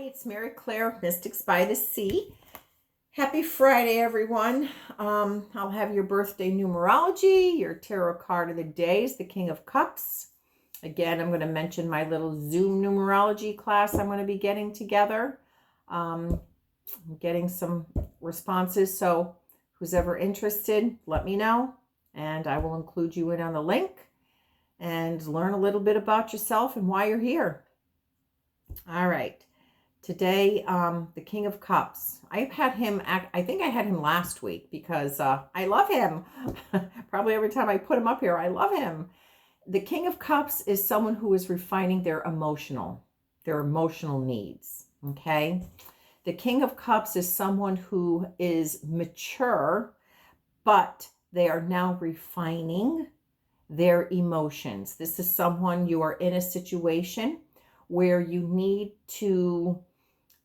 It's Mary Claire, Mystics by the Sea. Happy Friday, everyone. I'll have your birthday numerology. Your tarot card of the day is the King of Cups. Again, I'm going to mention my little Zoom numerology class I'm going to be getting together. I'm getting some responses, so who's ever interested, let me know, and I will include you in on the link and learn a little bit about yourself and why you're here. All right. Today, the King of Cups. I've had him, I think I had him last week because I love him. Probably every time I put him up here, I love him. The King of Cups is someone who is refining their emotional needs, okay? The King of Cups is someone who is mature, but they are now refining their emotions. This is someone, you are in a situation where you need to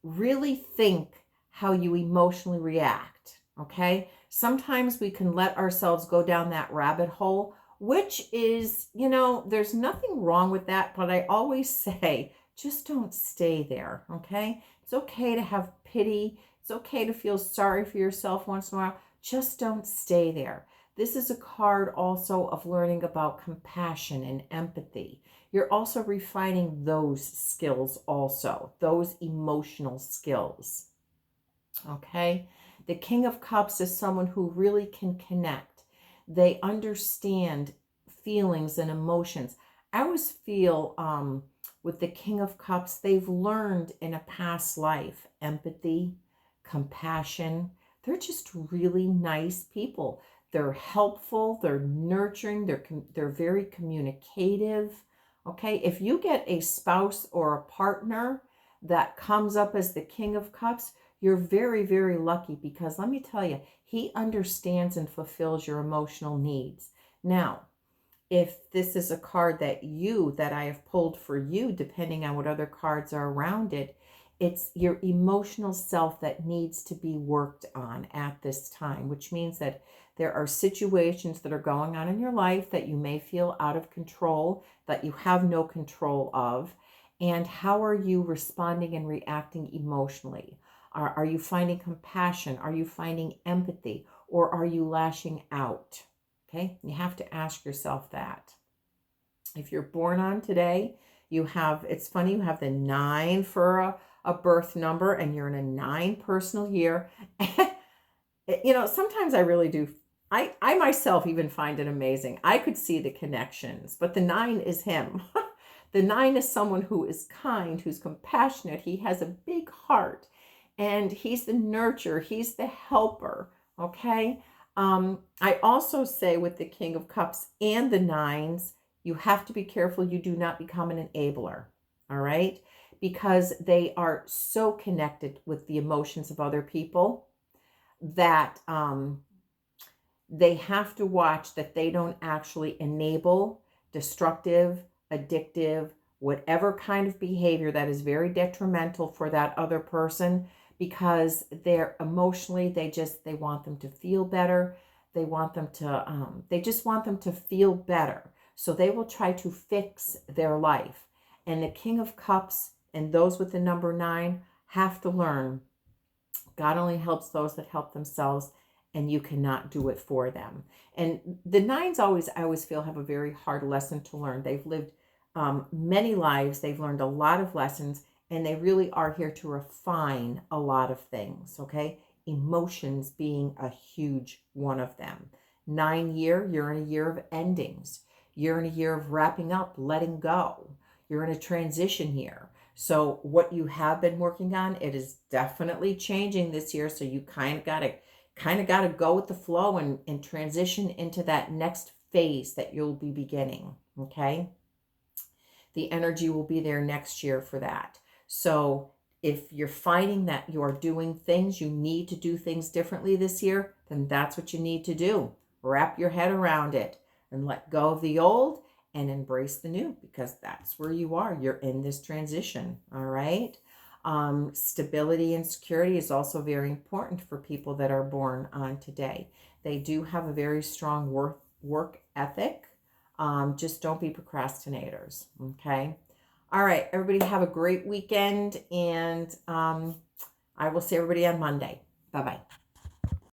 really think how you emotionally react, okay? Sometimes we can let ourselves go down that rabbit hole, which is, there's nothing wrong with that, but I always say, just don't stay there, okay? It's okay to have pity. It's okay to feel sorry for yourself once in a while. Just don't stay there. This is a card also of learning about compassion and empathy. You're also refining those skills also, those emotional skills, okay? The King of Cups is someone who really can connect. They understand feelings and emotions. I always feel with the King of Cups, they've learned in a past life empathy, compassion. They're just really nice people. They're helpful, they're nurturing, they're very communicative. Okay, if you get a spouse or a partner that comes up as the King of Cups, you're very, very lucky because let me tell you, he understands and fulfills your emotional needs. Now, if this is a card that I have pulled for you, depending on what other cards are around it, it's your emotional self that needs to be worked on at this time, which means that there are situations that are going on in your life that you may feel out of control, that you have no control of. And how are you responding and reacting emotionally? Are you finding compassion? Are you finding empathy? Or are you lashing out? Okay, you have to ask yourself that. If you're born on today, it's funny, you have the 9 for a birth number and you're in a 9 personal year. Sometimes I really do. I myself even find it amazing. I could see the connections, but the 9 is him. The 9 is someone who is kind, who's compassionate. He has a big heart and he's the nurturer. He's the helper. Okay. I also say with the King of Cups and the 9s, you have to be careful you do not become an enabler. All right. Because they are so connected with the emotions of other people that they have to watch that they don't actually enable destructive, addictive, whatever kind of behavior that is very detrimental for that other person, because they're emotionally, they want them to feel better. They want them to, they just want them to feel better. So they will try to fix their life. And the King of Cups and those with the number 9 have to learn God only helps those that help themselves, and you cannot do it for them. And the 9s I always feel have a very hard lesson to learn. They've lived many lives. They've learned a lot of lessons, and they really are here to refine a lot of things, okay? Emotions being a huge one of them. 9 year, you're in a year of endings. You're in a year of wrapping up, letting go. You're in a transition year. So what you have been working on, it is definitely changing this year. So you kind of got to go with the flow and transition into that next phase that you'll be beginning. Okay. The energy will be there next year for that. So if you're finding that you're doing things, you need to do things differently this year, then that's what you need to do. Wrap your head around it and let go of the old and embrace the new, because that's where you are. You're in this transition. All right. Stability and security is also very important for people that are born on today. They do have a very strong work ethic. Just don't be procrastinators. Okay. All right, everybody have a great weekend, and I will see everybody on Monday. Bye-bye.